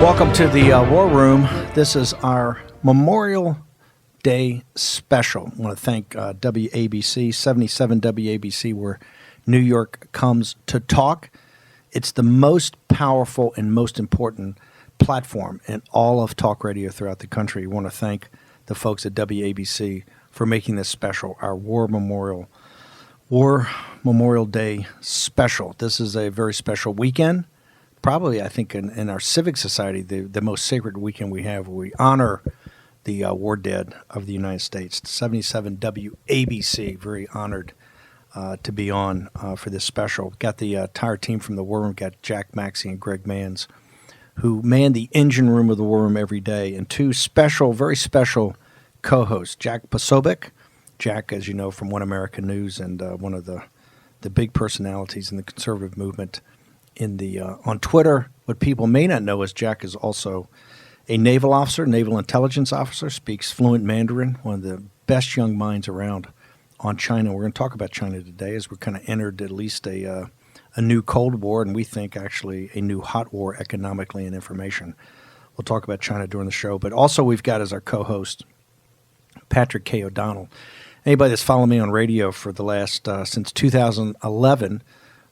Welcome to the War Room. This is our Memorial Day special. I want to thank WABC, 77 WABC, where New York comes to talk. It's the most powerful and most important platform in all of talk radio throughout the country. We want to thank the folks at WABC for making this special, our War Memorial Day special. This is a very special weekend. Probably, I think, in our civic society, the most sacred weekend we have, where we honor the war dead of the United States. 77 WABC, very honored to be on for this special. Got the entire team from the War Room, got Jack Maxey and Greg Manns, who man the engine room of the War Room every day, and two special, very special co-hosts, Jack Posobiec. Jack, as you know, from One American News, and one of the big personalities in the conservative movement. On Twitter, what people may not know is Jack is also a naval officer, naval intelligence officer, speaks fluent Mandarin, one of the best young minds around on China. We're going to talk about China today as we're kind of entered at least a new Cold War, and we think actually a new hot war economically and information. We'll talk about China during the show. But also we've got as our co-host Patrick K. O'Donnell. Anybody that's followed me on radio for the last, since 2011,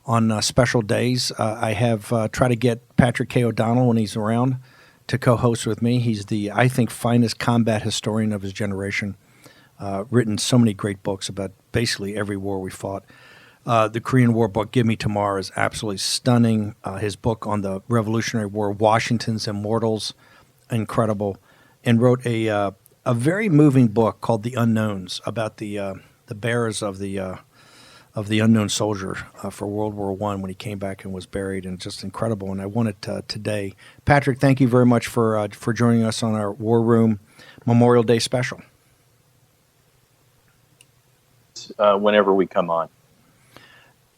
on special days, I have tried to get Patrick K. O'Donnell when he's around to co-host with me. He's the, I think, finest combat historian of his generation. Written so many great books about basically every war we fought. The Korean War book, Give Me Tomorrow, is absolutely stunning. His book on the Revolutionary War, Washington's Immortals, incredible. And wrote a very moving book called The Unknowns, about the bearers of the unknown soldier for World War I when he came back and was buried, and just incredible. And I wanted today, Patrick, thank you very much for joining us on our War Room Memorial Day special. Whenever we come on,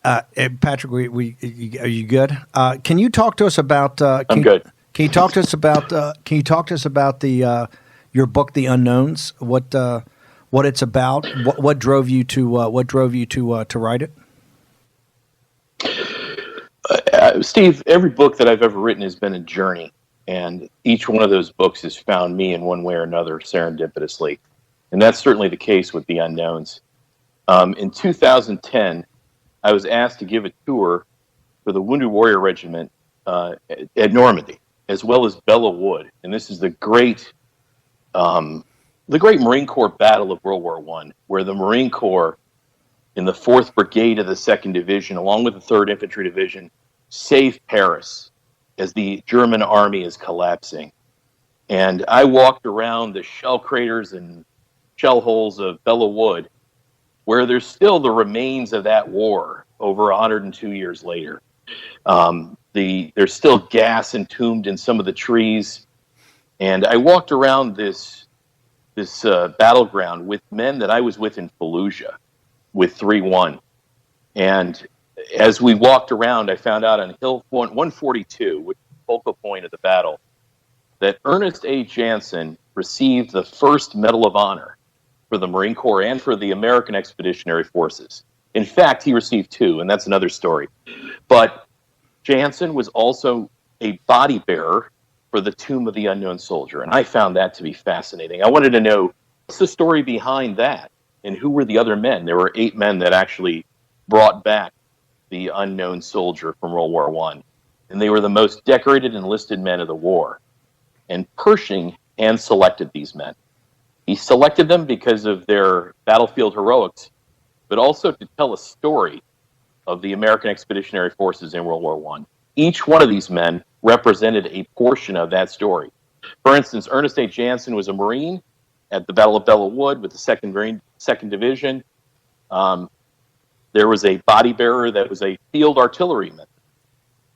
Patrick, are you good? Can you talk to us about? I'm good. Can you talk to us about? The your book, The Unknowns? What it's about? What drove you to write it? Steve, every book that I've ever written has been a journey, and each one of those books has found me in one way or another serendipitously, and that's certainly the case with The Unknowns. In 2010, I was asked to give a tour for the Wounded Warrior Regiment at Normandy, as well as Belleau Wood, and this is the great Marine Corps battle of World War I, where the Marine Corps in the 4th Brigade of the 2nd Division, along with the 3rd Infantry Division, saved Paris as the German army is collapsing. And I walked around the shell craters and shell holes of Belleau Wood, where there's still the remains of that war over 102 years later. There's still gas entombed in some of the trees. And I walked around this battleground with men that I was with in Fallujah with 3-1. And as we walked around, I found out on Hill 142, which is the focal point of the battle, that Ernest A. Jansen received the first Medal of Honor for the Marine Corps and for the American Expeditionary Forces. In fact, he received 2, and that's another story. But Jansen was also a body bearer for the Tomb of the Unknown Soldier, and I found that to be fascinating. I wanted to know, what's the story behind that, and who were the other men? There were 8 men that actually brought back the unknown soldier from World War I, and they were the most decorated enlisted men of the war. And Pershing hand-selected these men. He selected them because of their battlefield heroics, but also to tell a story of the American Expeditionary Forces in World War I. Each one of these men represented a portion of that story. For instance, Ernest A. Jansen was a Marine at the Battle of Belleau Wood with the 2nd Division. There was a body bearer that was a field artilleryman.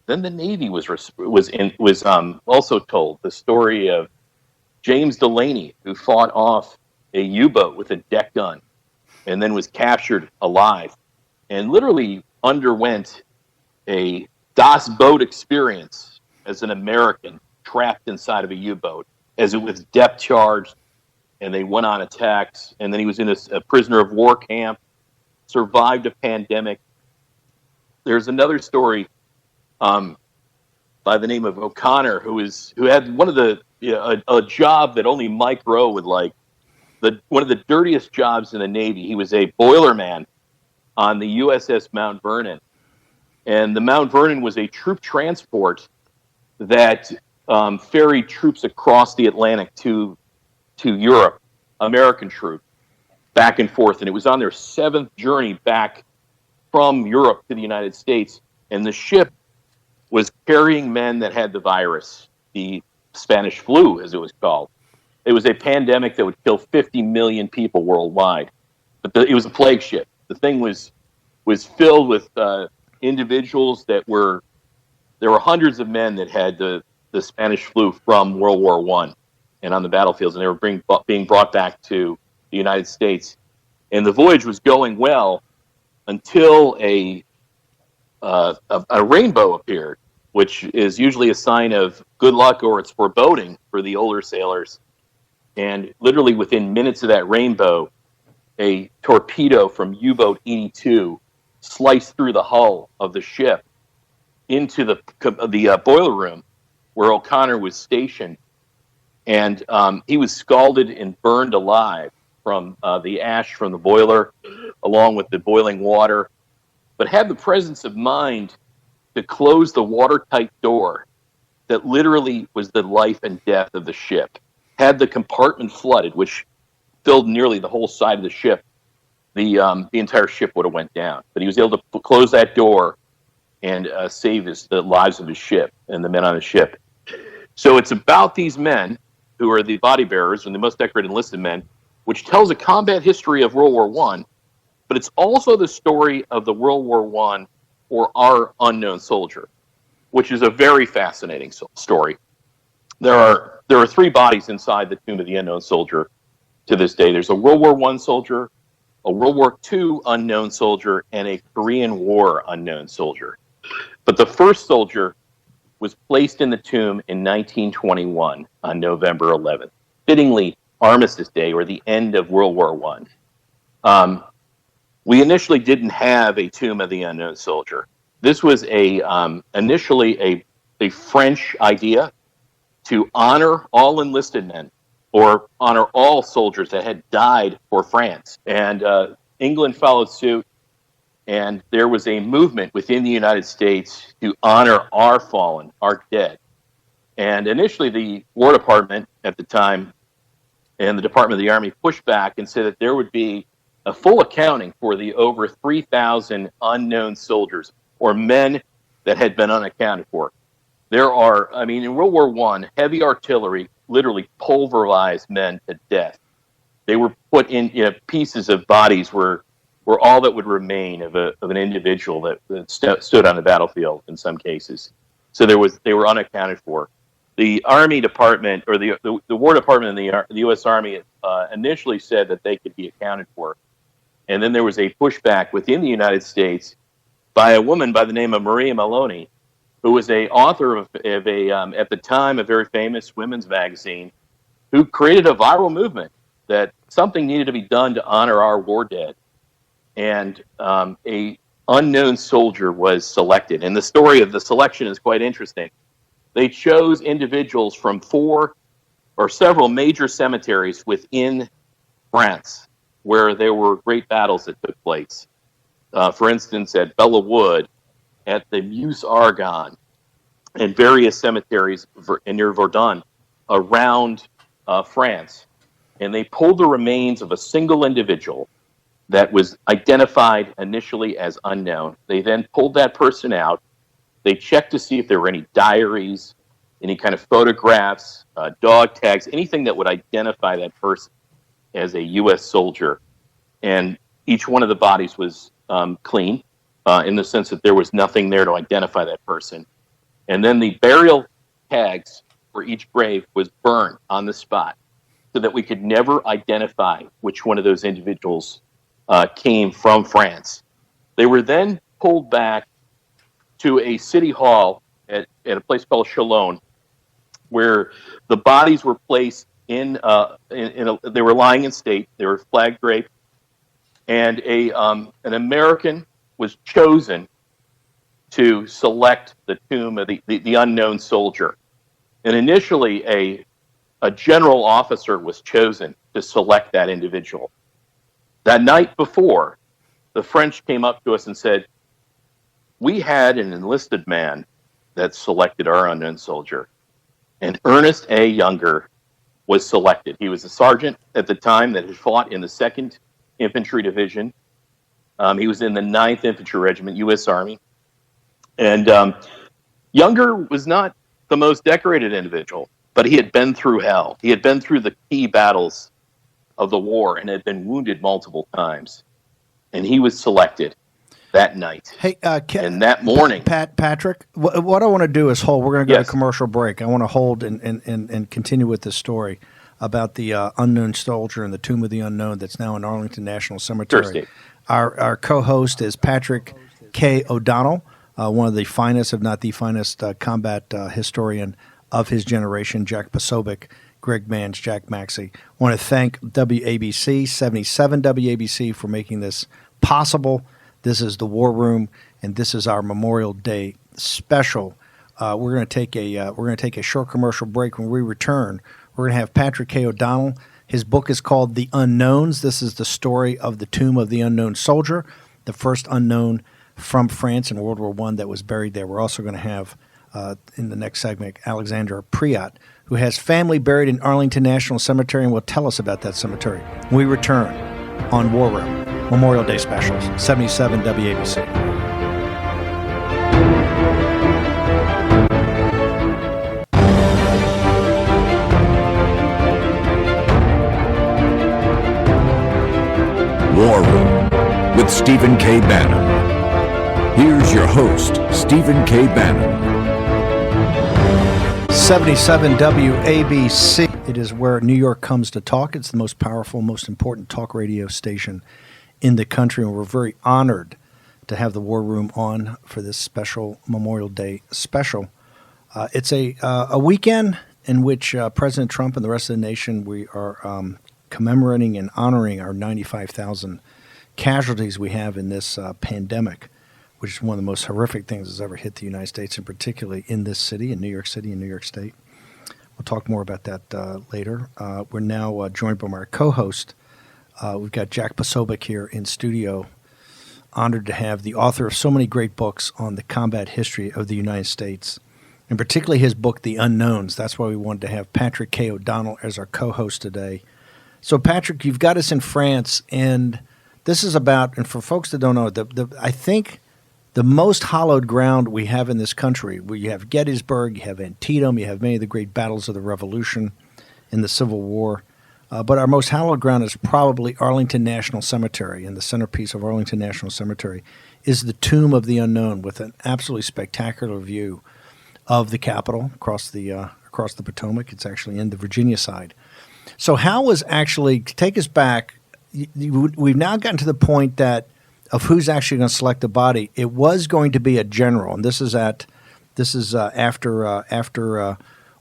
Then the Navy was also told the story of James Delaney, who fought off a U-boat with a deck gun and then was captured alive and literally underwent a Das Boot experience as an American trapped inside of a U-boat as it was depth charged, and they went on attacks, and then he was in a prisoner of war camp, survived a pandemic. There's another story by the name of O'Connor, who had one of the a job that only Mike Rowe would like. One of the dirtiest jobs in the Navy. He was a boilerman on the USS Mount Vernon, and the Mount Vernon was a troop transport that ferried troops across the Atlantic to Europe, American troops, back and forth. And it was on their 7th journey back from Europe to the United States. And the ship was carrying men that had the virus, the Spanish flu, as it was called. It was a pandemic that would kill 50 million people worldwide. But it was a plague ship. The thing was filled with individuals that were. There were hundreds of men that had the Spanish flu from World War I and on the battlefields, and they were being brought back to the United States. And the voyage was going well until a rainbow appeared, which is usually a sign of good luck or it's foreboding for the older sailors. And literally within minutes of that rainbow, a torpedo from U-boat 82 sliced through the hull of the ship into the boiler room where O'Connor was stationed. And he was scalded and burned alive from the ash from the boiler, along with the boiling water, but had the presence of mind to close the watertight door that literally was the life and death of the ship. Had the compartment flooded, which filled nearly the whole side of the ship, the entire ship would have went down. But he was able to close that door and save the lives of his ship and the men on the ship. So it's about these men who are the body bearers and the most decorated enlisted men, which tells a combat history of World War I, but it's also the story of the World War I or our unknown soldier, which is a very fascinating story. There are 3 bodies inside the tomb of the unknown soldier to this day. There's a World War I soldier, a World War II unknown soldier, and a Korean War unknown soldier. But the first soldier was placed in the tomb in 1921 on November 11th, fittingly Armistice Day, or the end of World War I. We initially didn't have a tomb of the unknown soldier. This was initially a French idea to honor all enlisted men or honor all soldiers that had died for France. And England followed suit, and there was a movement within the United States to honor our fallen, our dead. And initially the War Department at the time and the Department of the Army pushed back and said that there would be a full accounting for the over 3,000 unknown soldiers or men that had been unaccounted for. There are, in World War I, heavy artillery literally pulverized men to death. They were put in pieces of bodies were all that would remain of an individual that stood on the battlefield in some cases. So they were unaccounted for. The Army Department or the War Department in the U.S. Army initially said that they could be accounted for, and then there was a pushback within the United States by a woman by the name of Maria Maloney, who was a author of at the time a very famous women's magazine, who created a viral movement that something needed to be done to honor our war dead. And a unknown soldier was selected. And the story of the selection is quite interesting. They chose individuals from 4 or several major cemeteries within France where there were great battles that took place. For instance, at Bella Wood, at the Meuse Argonne, and various cemeteries near Verdun around France. And they pulled the remains of a single individual that was identified initially as unknown. They then pulled that person out. They checked to see if there were any diaries, any kind of photographs, dog tags, anything that would identify that person as a U.S. soldier. And each one of the bodies was clean in the sense that there was nothing there to identify that person. And then the burial tags for each grave was burned on the spot so that we could never identify which one of those individuals came from France. They were then pulled back to a city hall at a place called Chalon, where the bodies were placed they were lying in state. They were flag draped, and an American was chosen to select the tomb of the unknown soldier. And initially, a general officer was chosen to select that individual. That night before, the French came up to us and said, "We had an enlisted man that selected our unknown soldier, and Ernest A. Younger was selected. He was a sergeant at the time that had fought in the 2nd Infantry Division. He was in the 9th Infantry Regiment, U.S. Army. And Younger was not the most decorated individual, but he had been through hell. He had been through the key battles of the war and had been wounded multiple times. And he was selected that night. Hey, and that morning, Patrick, what I want to do is hold. We're going to go Yes. to commercial break. I want to hold and continue with this story about the unknown soldier and the tomb of the unknown that's now in Arlington National Cemetery. Sure, Steve. Our co-host is Patrick K. O'Donnell, one of the finest, if not the finest, combat historian of his generation, Jack Posobiec, Greg Manns, Jack Maxey. I want to thank WABC, 77 WABC, for making this possible. This is the War Room, and this is our Memorial Day special. We're going to take a short commercial break. When we return, we're going to have Patrick K. O'Donnell. His book is called The Unknowns. This is the story of the tomb of the unknown soldier, the first unknown from France in World War I that was buried there. We're also going to have, in the next segment, Alexandra Preate, who has family buried in Arlington National Cemetery and will tell us about that cemetery. When we return on War Room, Memorial Day specials, 77 WABC. War Room with Stephen K. Bannon. Here's your host, Stephen K. Bannon. 77 WABC. It is where New York comes to talk. It's the most powerful, most important talk radio station in the country, and we're very honored to have the War Room on for this special Memorial Day special. It's a weekend in which President Trump and the rest of the nation, we are commemorating and honoring our 95,000 casualties we have in this pandemic, which is one of the most horrific things that's ever hit the United States, and particularly in this city, in New York City and New York State. We'll talk more about that later. We're now joined by our co-host. We've got Jack Posobiec here in studio. Honored to have the author of so many great books on the combat history of the United States, and particularly his book, The Unknowns. That's why we wanted to have Patrick K. O'Donnell as our co-host today. So, Patrick, you've got us in France, and this is about, and for folks that don't know, I think the most hallowed ground we have in this country, where you have Gettysburg, you have Antietam, you have many of the great battles of the Revolution and the Civil War. But our most hallowed ground is probably Arlington National Cemetery, and the centerpiece of Arlington National Cemetery is the Tomb of the Unknown, with an absolutely spectacular view of the Capitol across the Potomac. It's actually in the Virginia side. So how was actually, take us back, we've now gotten to the point that of who's actually going to select the body. It was going to be a general, and this is after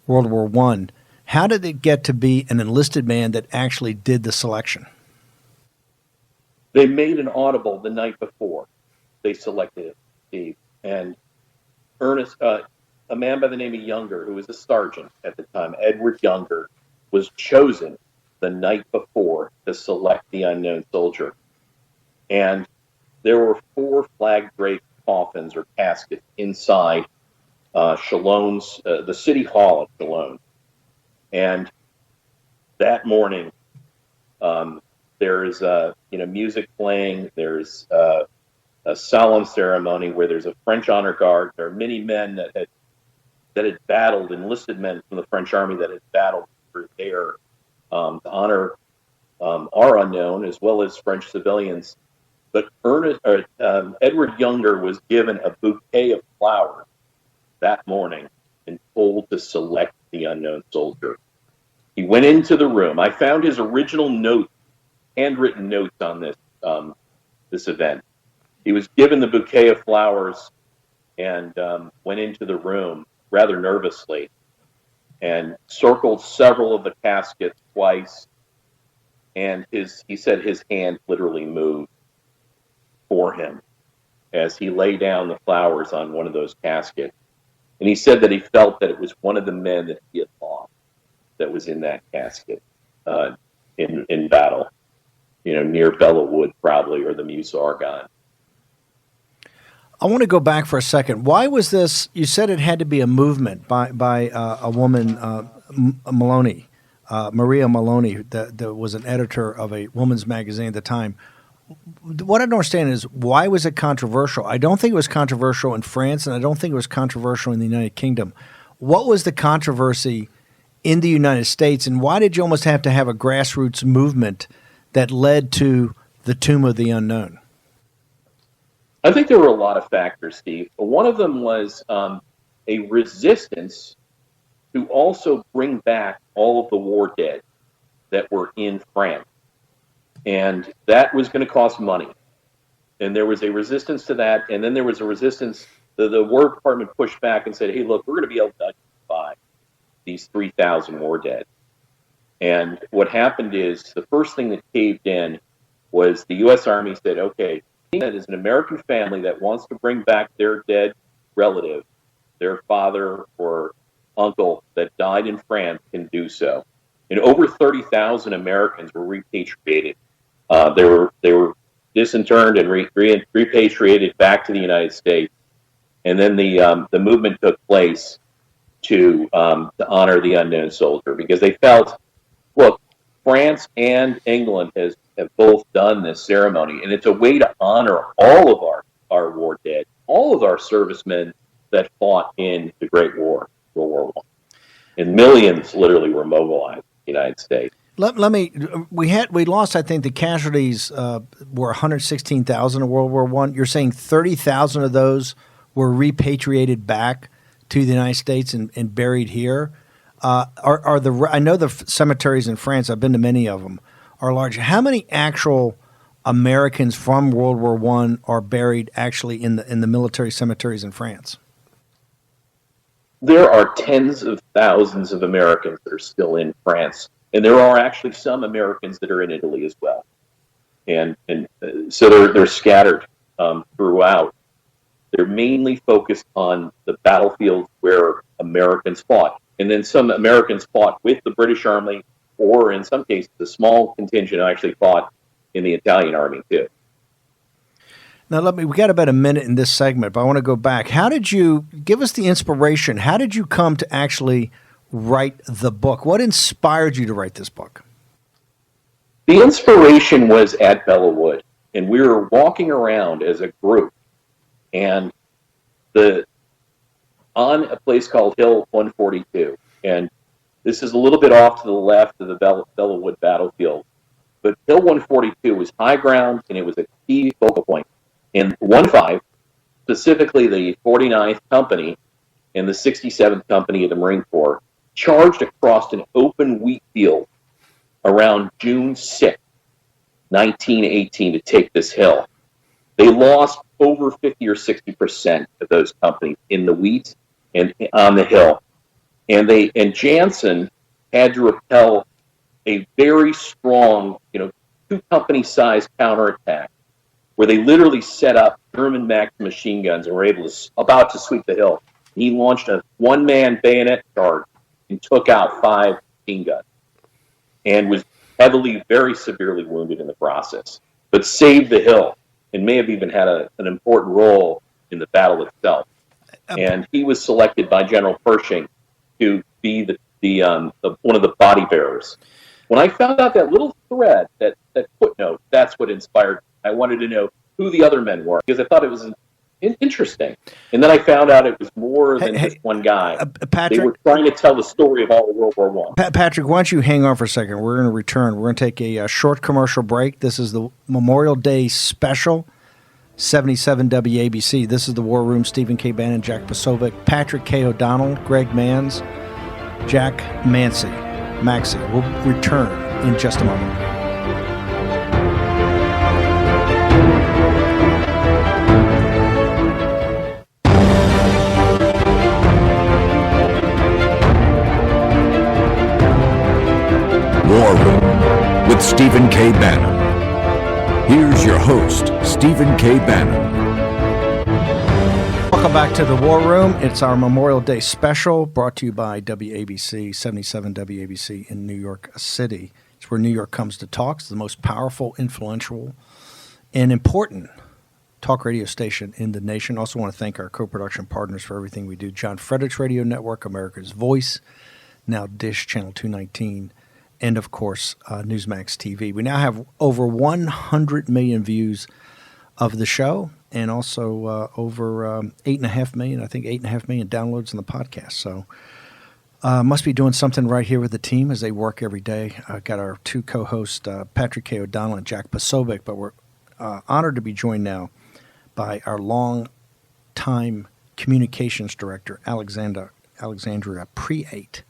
World War I. How did it get to be an enlisted man that actually did the selection? They made an audible the night before they selected it, Steve. And Ernest, a man by the name of Younger, who was a sergeant at the time, Edward Younger, was chosen the night before to select the unknown soldier. And there were 4 flag-draped coffins or caskets inside Chalon's, the city hall at Chalon. And that morning, there is music playing. There's a solemn ceremony where there's a French honor guard. There are many men that had battled, enlisted men from the French army that had battled for there to honor our unknown as well as French civilians. But Edward Younger was given a bouquet of flowers that morning and told to select the unknown soldier. He went into the room. I found his original notes, handwritten notes on this event. He was given the bouquet of flowers and went into the room rather nervously and circled several of the caskets twice. And he said his hand literally moved for him. as he lay down the flowers on one of those caskets. And he said that he felt that it was one of the men that he had lost that was in that casket in battle, near Bella Wood probably, or the Meuse Argonne. I want to go back for a second. Why was this? You said it had to be a movement by a woman, Maloney, Maria Maloney, that was an editor of a woman's magazine at the time. What I don't understand is, why was it controversial? I don't think it was controversial in France, and I don't think it was controversial in the United Kingdom. What was the controversy in the United States, and why did you almost have to have a grassroots movement that led to the Tomb of the Unknown? I think there were a lot of factors, Steve. One of them was a resistance to also bring back all of the war dead that were in France. And that was going to cost money. And there was a resistance to that. And then there was a resistance. The War Department pushed back and said, hey, look, we're going to be able to identify these 3,000 war dead. And what happened is, the first thing that caved in was the U.S. Army said, okay, that is an American family that wants to bring back their dead relative, their father or uncle that died in France, can do so. And over 30,000 Americans were repatriated. They were disinterred and repatriated back to the United States. And then the movement took place to honor the unknown soldier, because they felt, look, France and England have both done this ceremony, and it's a way to honor all of our war dead, all of our servicemen that fought in the Great War, World War I. And millions literally were mobilized in the United States. We lost, I think the casualties were 116,000 in World War I. You're saying 30,000 of those were repatriated back to the United States and buried here. I know the cemeteries in France, I've been to many of them, are large. How many actual Americans from World War I are buried actually in the military cemeteries in France? There are tens of thousands of Americans that are still in France, and there are actually some Americans that are in Italy as well. And so they're scattered throughout. They're mainly focused on the battlefields where Americans fought. And then some Americans fought with the British Army, or in some cases, a small contingent actually fought in the Italian Army too. Now, we got about a minute in this segment, but I want to go back. How did you give us the inspiration? How did you come to actually write the book? What inspired you to write this book? The inspiration was at Bella Wood, and we were walking around as a group, and on a place called Hill 142, and this is a little bit off to the left of the Bella Wood battlefield, but Hill 142 was high ground, and it was a key focal point. And 1-5, specifically the 49th Company and the 67th Company of the Marine Corps, charged across an open wheat field around June 6, 1918, to take this hill. They lost over 50 or 60% of those companies in the wheat and on the hill. And Jansen had to repel a very strong, 2-company-sized counterattack, where they literally set up German Max machine guns and were about to sweep the hill. He launched a one-man bayonet charge and took out 5 machine guns, and was very severely wounded in the process, but saved the hill and may have even had an important role in the battle itself. And he was selected by General Pershing to be one of the body bearers. When I found out that little thread, that footnote, that's what inspired me. I wanted to know who the other men were, because I thought it was interesting. And then I found out it was more than just one guy. Patrick, they were trying to tell the story of all of World War I. Patrick, why don't you hang on for a second? We're going to return. We're going to take a short commercial break. This is the Memorial Day special, 77 WABC. This is the War Room. Stephen K. Bannon, Jack Posobiec, Patrick K. O'Donnell, Greg Manns, Jack Maxey. We'll return in just a moment. War Room with Stephen K. Bannon. Here's your host, Stephen K. Bannon. Welcome back to the War Room. It's our Memorial Day special brought to you by WABC, 77 WABC in New York City. It's where New York comes to talk. It's the most powerful, influential, and important talk radio station in the nation. Also want to thank our co-production partners for everything we do. John Frederick's Radio Network, America's Voice, now Dish Channel 219, and of course, Newsmax TV. We now have over 100 million views of the show, and also over 8.5 million, I think 8.5 million downloads on the podcast. So must be doing something right here with the team as they work every day. Got our two co-hosts, Patrick K. O'Donnell and Jack Posobiec, but we're honored to be joined now by our long-time communications director, Alexandra Preate.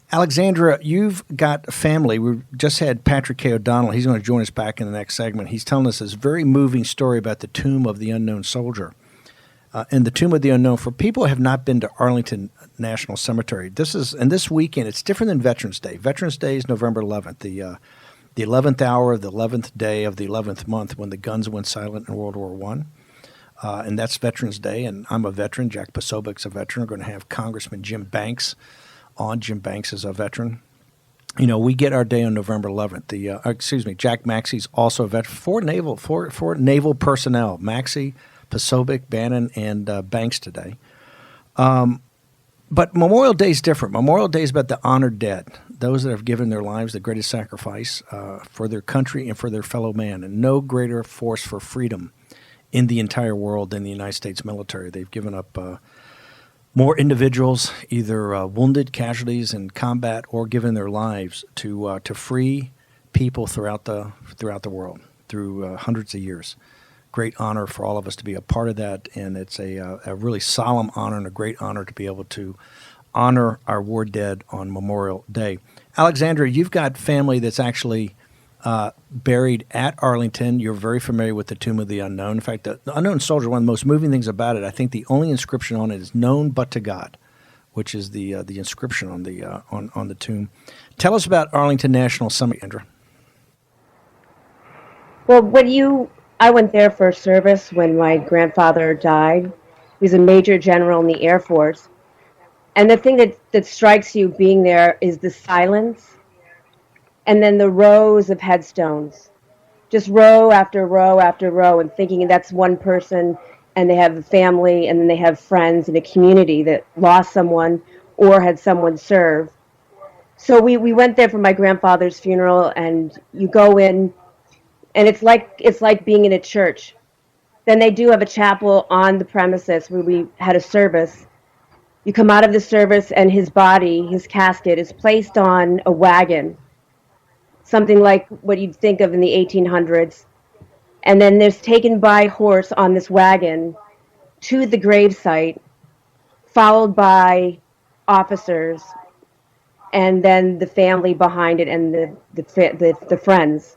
Alexandra, you've got family. We just had Patrick K. O'Donnell. He's going to join us back in the next segment. He's telling us this very moving story about the Tomb of the Unknown Soldier. And the Tomb of the Unknown, for people who have not been to Arlington National Cemetery, this weekend, it's different than Veterans Day. Veterans Day is November 11th, the 11th hour of the 11th day of the 11th month when the guns went silent in World War I. And that's Veterans Day, and I'm a veteran. Jack Posobiec's a veteran. We're going to have Congressman Jim Banks on. Jim Banks is a veteran. You know, we get our day on November 11th. Jack Maxey's also a veteran. Four naval personnel, Maxey, Posobiec, Bannon, and Banks today. But Memorial Day is different. Memorial Day is about the honored dead, those that have given their lives the greatest sacrifice for their country and for their fellow man, and no greater force for freedom in the entire world than the United States military. They've given up more individuals, either wounded, casualties in combat, or given their lives to free people throughout the world through hundreds of years. Great honor for all of us to be a part of that, and it's a really solemn honor and a great honor to be able to honor our war dead on Memorial Day. Alexandra, you've got family that's actually buried at Arlington. You're very familiar with the Tomb of the Unknown. In fact, the Unknown Soldier, one of the most moving things about it, I think the only inscription on it is "Known but to God," which is the inscription on the tomb. Tell us about Arlington National Cemetery, Andra. Well, I went there for service when my grandfather died. He was a major general in the Air Force. And the thing that strikes you being there is the silence, and then the rows of headstones, just row after row after row, and thinking that's one person, and they have a family, and then they have friends and a community that lost someone or had someone serve. So we went there for my grandfather's funeral, and you go in, and it's like being in a church. Then they do have a chapel on the premises where we had a service. You come out of the service, and his body, his casket, is placed on a wagon, something like what you'd think of in the 1800s. And then there's taken by horse on this wagon to the gravesite, followed by officers, and then the family behind it and the friends.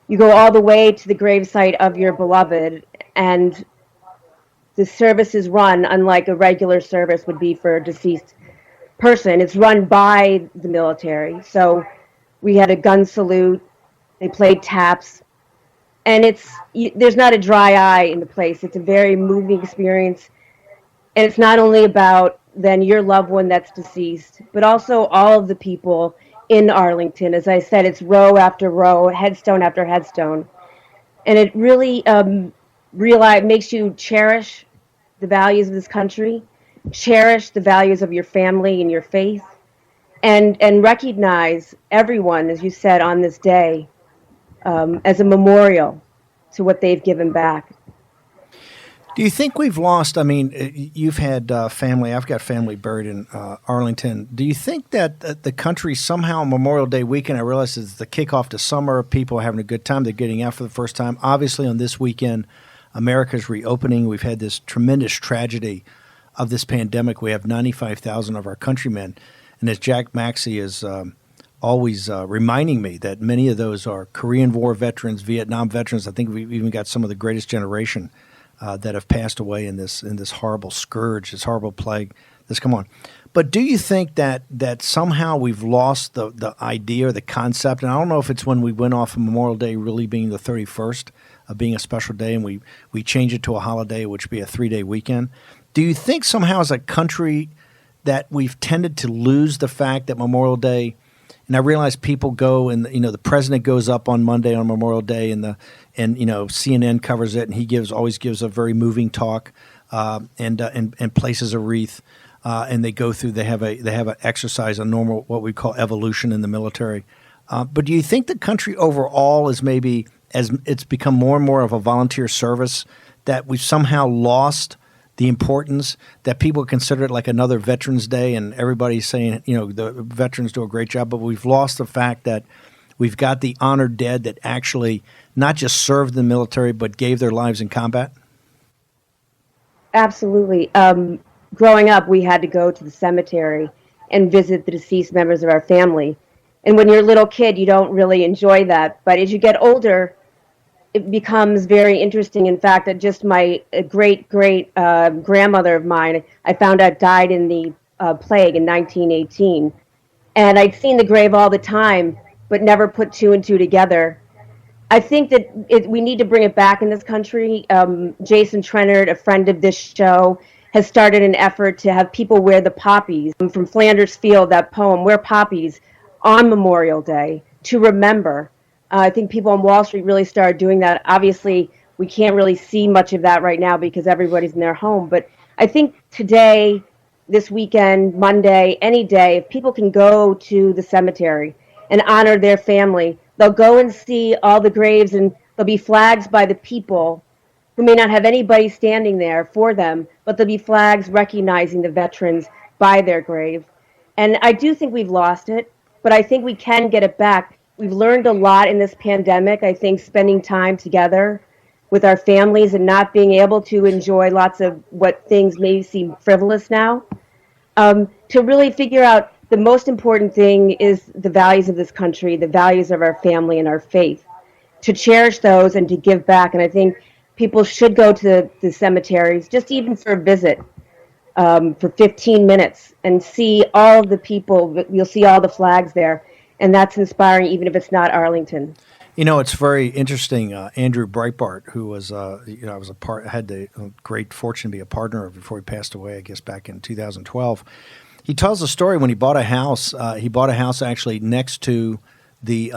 You go all the way to the gravesite of your beloved, and the service is run unlike a regular service would be for a deceased person. It's run by the military. So we had a gun salute, they played taps, and there's not a dry eye in the place. It's a very moving experience, and it's not only about then your loved one that's deceased, but also all of the people in Arlington. As I said, it's row after row, headstone after headstone, and it really makes you cherish the values of this country, cherish the values of your family and your faith, and recognize everyone, as you said, on this day as a memorial to what they've given back. Do you think we've lost, you've had family, I've got family buried in Arlington. Do you think that the country somehow, Memorial Day weekend, I realize it's the kickoff to summer, people are having a good time, they're getting out for the first time. Obviously on this weekend, America's reopening. We've had this tremendous tragedy of this pandemic. We have 95,000 of our countrymen. And as Jack Maxey is always reminding me that many of those are Korean War veterans, Vietnam veterans. I think we've even got some of the greatest generation that have passed away in this horrible scourge, this horrible plague that's come on. But do you think that somehow we've lost the idea or the concept? And I don't know if it's when we went off of Memorial Day really being the 31st being a special day, and we change it to a holiday, which would be a 3-day weekend. Do you think somehow as a country that we've tended to lose the fact that Memorial Day, and I realize people go and the president goes up on Monday on Memorial Day, and CNN covers it, and he always gives a very moving talk, and places a wreath, and they go through. They have an exercise, a normal what we call evolution in the military. But do you think the country overall is maybe, as it's become more and more of a volunteer service, that we've somehow lost the importance, that people consider it like another Veterans Day, and everybody's saying, the veterans do a great job, but we've lost the fact that we've got the honored dead that actually not just served in the military, but gave their lives in combat? Absolutely. Growing up, we had to go to the cemetery and visit the deceased members of our family. And when you're a little kid, you don't really enjoy that. But as you get older, it becomes very interesting. In fact, that just my great grandmother of mine, I found out died in the plague in 1918. And I'd seen the grave all the time, but never put two and two together. I think that we need to bring it back in this country. Jason Trennert, a friend of this show, has started an effort to have people wear the poppies from Flanders Field, that poem, Wear Poppies, on Memorial Day to remember. I think people on Wall Street really started doing that. Obviously, we can't really see much of that right now because everybody's in their home. But I think today, this weekend, Monday, any day, if people can go to the cemetery and honor their family, they'll go and see all the graves, and there'll be flags by the people who may not have anybody standing there for them, but there'll be flags recognizing the veterans by their grave. And I do think we've lost it, but I think we can get it back. We've learned a lot in this pandemic. I think spending time together with our families and not being able to enjoy lots of what things may seem frivolous now, to really figure out the most important thing is the values of this country, the values of our family and our faith, to cherish those and to give back. And I think people should go to the cemeteries, just even for a visit, for 15 minutes and see all of the people. You'll see all the flags there. And that's inspiring, even if it's not Arlington. It's very interesting. Andrew Breitbart, who was, had the great fortune to be a partner of before he passed away, I guess back in 2012. He tells a story when he bought a house. He bought a house actually next to the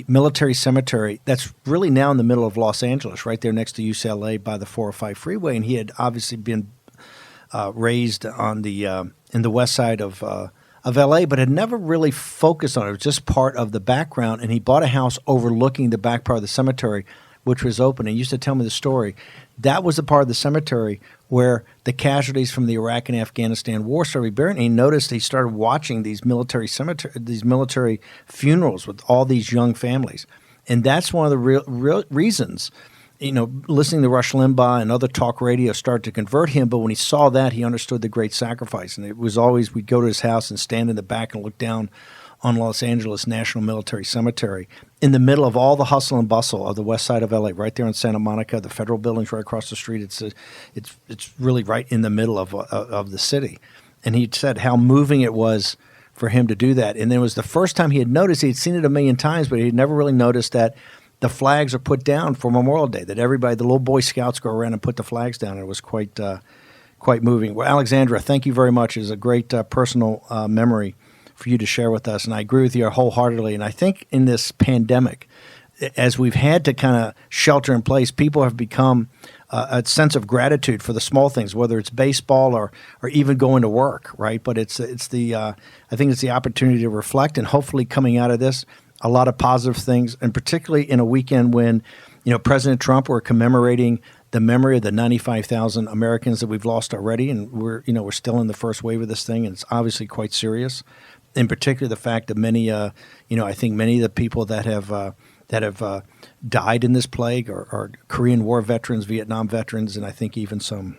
military cemetery that's really now in the middle of Los Angeles, right there next to UCLA by the 405 freeway. And he had obviously been raised on in the west side of LA, but had never really focused on it. It was just part of the background. And he bought a house overlooking the back part of the cemetery, which was open. And he used to tell me the story. That was the part of the cemetery where the casualties from the Iraq and Afghanistan war started buried. And he noticed, he started watching these military funerals with all these young families. And that's one of the real reasons, listening to Rush Limbaugh and other talk radio started to convert him. But when he saw that, he understood the great sacrifice. And it was always, we'd go to his house and stand in the back and look down on Los Angeles National Military Cemetery in the middle of all the hustle and bustle of the west side of LA, right there in Santa Monica. The federal building's right across the street. It's really right in the middle of the city. And he said how moving it was for him to do that. And it was the first time he had noticed. He'd seen it a million times, but he'd never really noticed that the flags are put down for Memorial Day, that everybody, the little Boy Scouts go around and put the flags down. It was quite moving. Well, Alexandra, thank you very much. It was a great personal memory for you to share with us. And I agree with you wholeheartedly. And I think in this pandemic, as we've had to kind of shelter in place, people have become a sense of gratitude for the small things, whether it's baseball or even going to work, right? But I think it's the opportunity to reflect, and hopefully coming out of this, a lot of positive things, and particularly in a weekend when, President Trump, we're commemorating the memory of the 95,000 Americans that we've lost already, and we're still in the first wave of this thing, and it's obviously quite serious. In particular, the fact that many, I think many of the people that have died in this plague are Korean War veterans, Vietnam veterans, and I think even some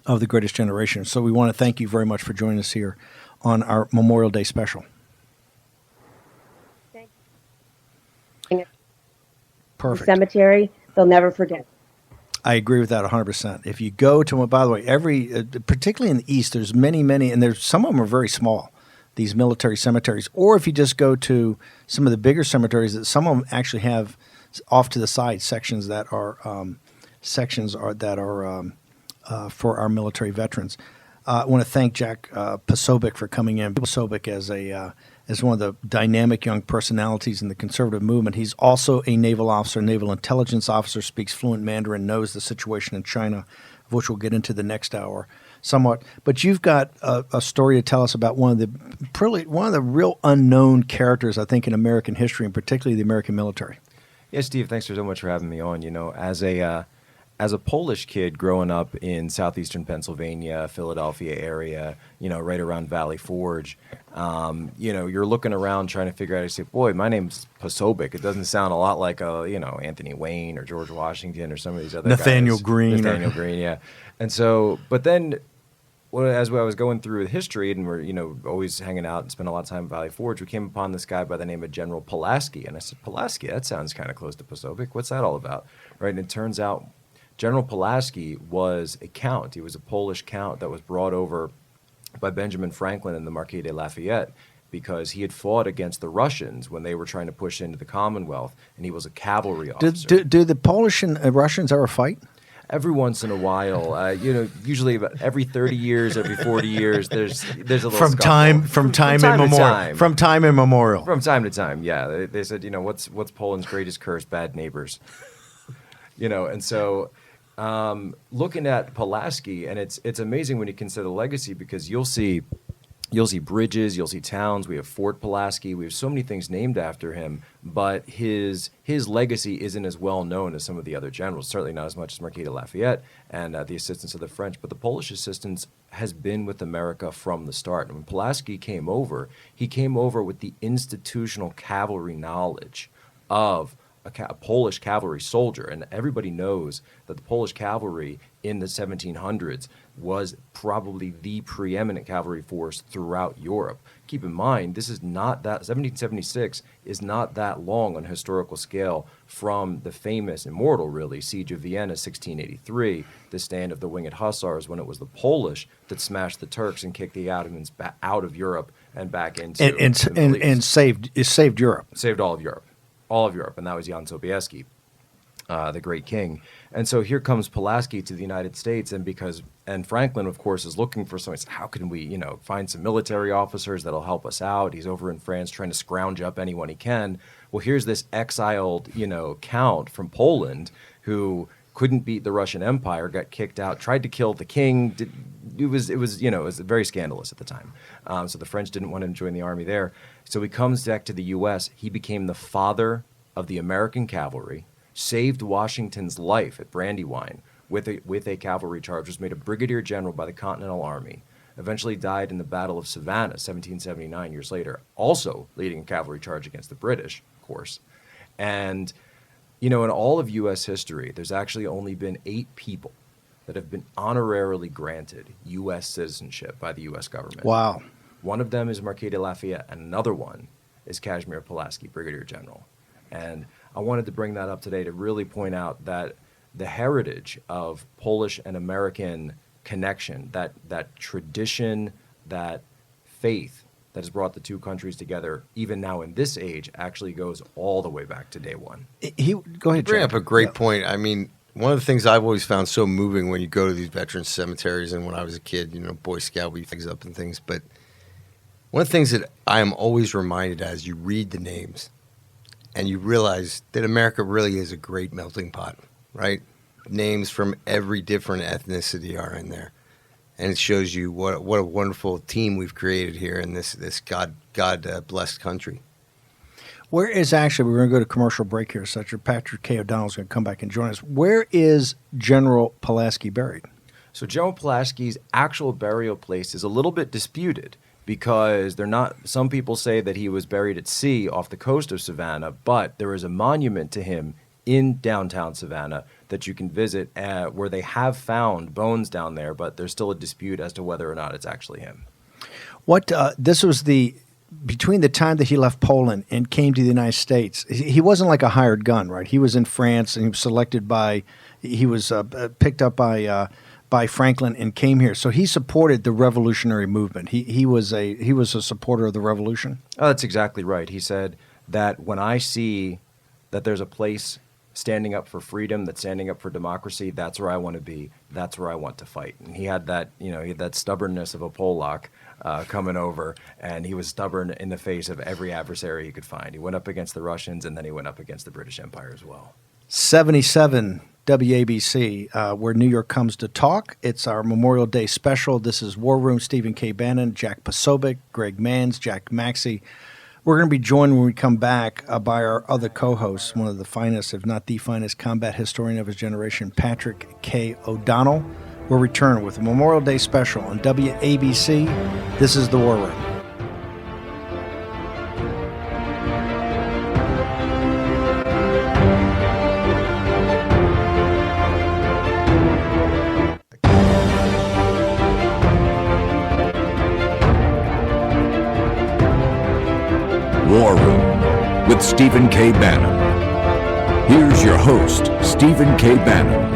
of the greatest generation. So we want to thank you very much for joining us here on our Memorial Day special. Thank you. Perfect. The cemetery, they'll never forget. I agree with that 100%. If you go to, by the way, particularly in the East, there's many, and some of them are very small, these military cemeteries. Or if you just go to some of the bigger cemeteries, that some of them actually have off to the side sections that are for our military veterans. I want to thank Jack Posobiec for coming in. Posobiec as one of the dynamic young personalities in the conservative movement. He's also a naval officer, naval intelligence officer, speaks fluent Mandarin, knows the situation in China, of which we'll get into the next hour somewhat. But you've got a story to tell us about one of the real unknown characters, I think, in American history, and particularly the American military. Yeah, Steve, thanks so much for having me on. As a Polish kid growing up in southeastern Pennsylvania, Philadelphia area, right around Valley Forge, you're looking around trying to figure out, you say, boy, my name's Posobiec. It doesn't sound a lot like Anthony Wayne or George Washington or some of these other Nathaniel guys. Greene. Nathaniel Greene, yeah. And so, but then as I was going through the history and we're, always hanging out and spend a lot of time in Valley Forge, we came upon this guy by the name of General Pulaski. And I said, Pulaski, that sounds kind of close to Posobiec. What's that all about? Right. And it turns out General Pulaski was a count. He was a Polish count that was brought over by Benjamin Franklin and the Marquis de Lafayette because he had fought against the Russians when they were trying to push into the Commonwealth, and he was a cavalry officer. Do the Polish and Russians ever fight? Every once in a while, usually about every 30 years, every 40 years, there's a little from scuffle. time From time immemorial. From time immemorial. From time to time, yeah. They said, what's Poland's greatest curse? Bad neighbors. And so looking at Pulaski, and it's amazing when you consider the legacy because you'll see bridges, you'll see towns. We have Fort Pulaski. We have so many things named after him, but his legacy isn't as well known as some of the other generals. Certainly not as much as Marquis de Lafayette and the assistance of the French. But the Polish assistance has been with America from the start. And when Pulaski came over, he came over with the institutional cavalry knowledge of a Polish cavalry soldier, and everybody knows that the Polish cavalry in the 1700s was probably the preeminent cavalry force throughout Europe. Keep in mind, this is not that 1776 is not that long on a historical scale from the famous, immortal really, Siege of Vienna, 1683, the stand of the Winged Hussars, when it was the Polish that smashed the Turks and kicked the Ottomans out of Europe and back into the Middle East. And saved Europe. Saved all of Europe. All of Europe, and that was Jan Sobieski, the great king. And so here comes Pulaski to the United States, and Franklin, of course, is looking for someone. How can we, find some military officers that'll help us out? He's over in France trying to scrounge up anyone he can. Well, here's this exiled, count from Poland who couldn't beat the Russian Empire, got kicked out, tried to kill the king. It was very scandalous at the time. So the French didn't want him to join the army there. So he comes back to the U.S. He became the father of the American cavalry, saved Washington's life at Brandywine with a cavalry charge, was made a brigadier general by the Continental Army, eventually died in the Battle of Savannah, 1779, years later, also leading a cavalry charge against the British, of course. And, in all of U.S. history, there's actually only been 8 people that have been honorarily granted U.S. citizenship by the U.S. government. Wow. One of them is Marquis de Lafayette, and another one is Kazimierz Pulaski, Brigadier General. And I wanted to bring that up today to really point out that the heritage of Polish and American connection, that tradition, that faith that has brought the two countries together, even now in this age, actually goes all the way back to day one. Go ahead, Bring Jack. up a great point. I mean, one of the things I've always found so moving when you go to these veteran cemeteries, and when I was a kid, Boy Scout, we flags up and things, but one of the things that I am always reminded as you read the names and you realize that America really is a great melting pot, right? Names from every different ethnicity are in there. And it shows you what a wonderful team we've created here in this God blessed country. Where is actually, we're going to go to commercial break here, Such Patrick K. O'Donnell is going to come back and join us. Where is General Pulaski buried? So General Pulaski's actual burial place is a little bit disputed, because some people say that he was buried at sea off the coast of Savannah, but there is a monument to him in downtown Savannah that you can visit where they have found bones down there, but there's still a dispute as to whether or not it's actually him. This was between the time that he left Poland and came to the United States, he wasn't like a hired gun, right? He was in France and he was picked up by Franklin and came here. So he supported the revolutionary movement. He was a supporter of the revolution. Oh, that's exactly right. He said that when I see that there's a place standing up for freedom, that's standing up for democracy. That's where I want to be. That's where I want to fight. And he had that, he had that stubbornness of a Polak coming over, and he was stubborn in the face of every adversary he could find. He went up against the Russians, and then he went up against the British Empire as well. 77 WABC, where New York comes to talk. It's our Memorial Day special. This is War Room, Stephen K. Bannon, Jack Posobiec, Greg Manns, Jack Maxey. We're going to be joined when we come back by our other co-host, one of the finest, if not the finest, combat historian of his generation, Patrick K. O'Donnell. We'll return with a Memorial Day special on WABC. This is the War Room. War Room with Stephen K. Bannon. Here's your host, Stephen K. Bannon.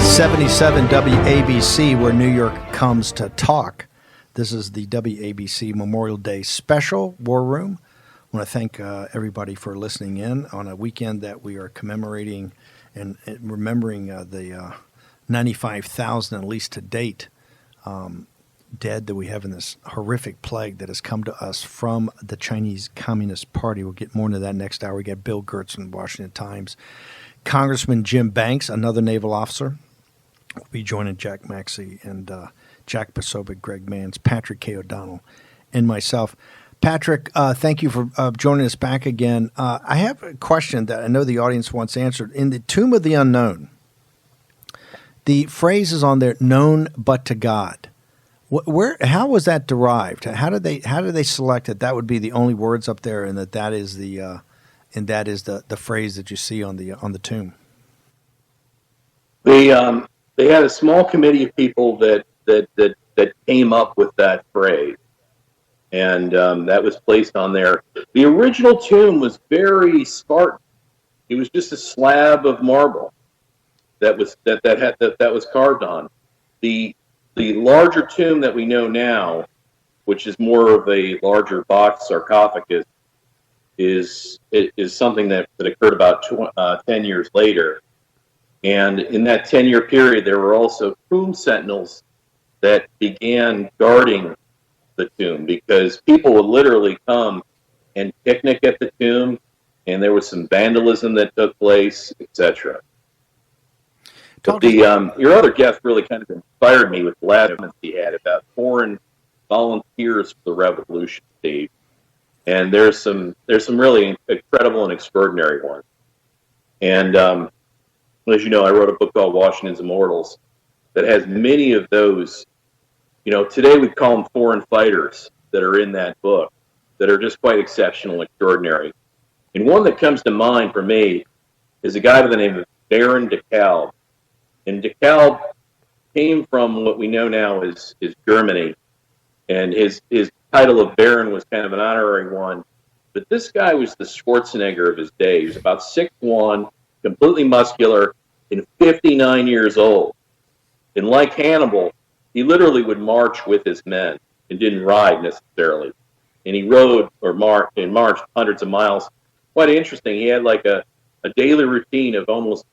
77 WABC, where New York comes to talk. This is the WABC Memorial Day special, War Room. I want to thank everybody for listening in on a weekend that we are commemorating and remembering the 95,000, at least to date, dead that we have in this horrific plague that has come to us from the Chinese Communist Party. We'll get more into that next hour. We got Bill Gertz from the Washington Times. Congressman Jim Banks, another naval officer, will be joining Jack Maxey and Jack Posobiec, Greg Manns, Patrick K. O'Donnell, and myself. Patrick, thank you for joining us back again. I have a question that I know the audience wants answered. In the Tomb of the Unknown, the phrase is on there, known but to God. How was that derived? How did they select that would be the only words up there, and that is the phrase that you see on the tomb? They had a small committee of people that came up with that phrase, and that was placed on there. The original tomb was very Spartan. It was just a slab of marble that was carved on. The larger tomb that we know now, which is more of a larger box sarcophagus, is something that occurred about 10 years later. And in that 10-year period, there were also tomb sentinels that began guarding the tomb, because people would literally come and picnic at the tomb, and there was some vandalism that took place, etc. But your other guest really kind of inspired me with the last comments he had about foreign volunteers for the revolution, Steve. And there's some really incredible and extraordinary ones. And as you know, I wrote a book called Washington's Immortals that has many of those. Today we call them foreign fighters that are in that book that are just quite exceptional and extraordinary. And one that comes to mind for me is a guy by the name of Baron de Kalb. And de Kalb came from what we know now is Germany. And his title of Baron was kind of an honorary one. But this guy was the Schwarzenegger of his day. He was about 6'1", completely muscular, and 59 years old. And like Hannibal, he literally would march with his men and didn't ride necessarily. And he rode or marched hundreds of miles. Quite interesting. He had like a daily routine of almost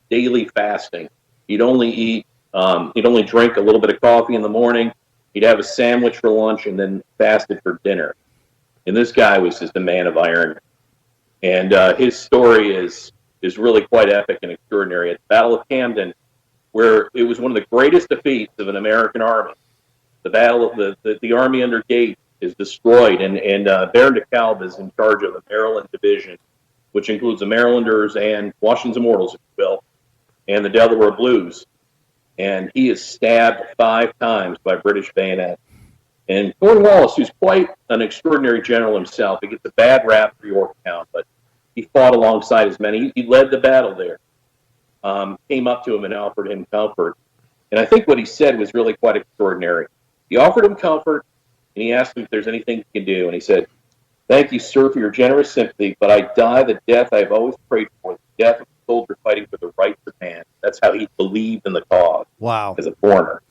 daily fasting. He'd only drink a little bit of coffee in the morning. He'd have a sandwich for lunch and then fasted for dinner. And this guy was just a man of iron. And his story is really quite epic and extraordinary. At the Battle of Camden, where it was one of the greatest defeats of an American army, the army under Gates is destroyed, and Baron de Kalb is in charge of the Maryland Division, which includes the Marylanders and Washington's Immortals, if you will, and the Delaware Blues. And he is stabbed 5 times by British bayonet. And Cornwallis, who's quite an extraordinary general himself, he gets a bad rap for Yorktown, but he fought alongside his men. He led the battle there. Came up to him and offered him comfort. And I think what he said was really quite extraordinary. He offered him comfort, and he asked him if there's anything he can do. And he said, "Thank you, sir, for your generous sympathy, but I die the death I've always prayed for, the death of a soldier fighting for the rights of man." That's how he believed in the cause. Wow. As a foreigner.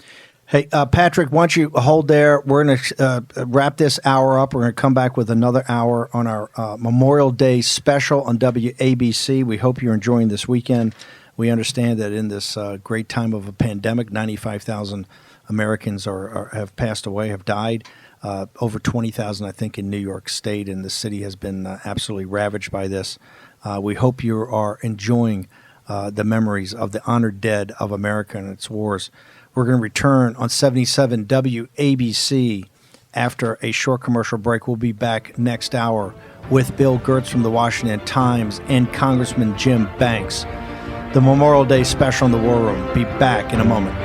Hey, Patrick, why don't you hold there? We're going to wrap this hour up. We're going to come back with another hour on our Memorial Day special on WABC. We hope you're enjoying this weekend. We understand that in this great time of a pandemic, 95,000 Americans have passed away, have died. Over 20,000, I think, in New York State, and the city has been absolutely ravaged by this. We hope you are enjoying the memories of the honored dead of America and its wars. We're going to return on 77 WABC after a short commercial break. We'll be back next hour with Bill Gertz from the Washington Times and Congressman Jim Banks. The Memorial Day special in the War Room. Be back in a moment.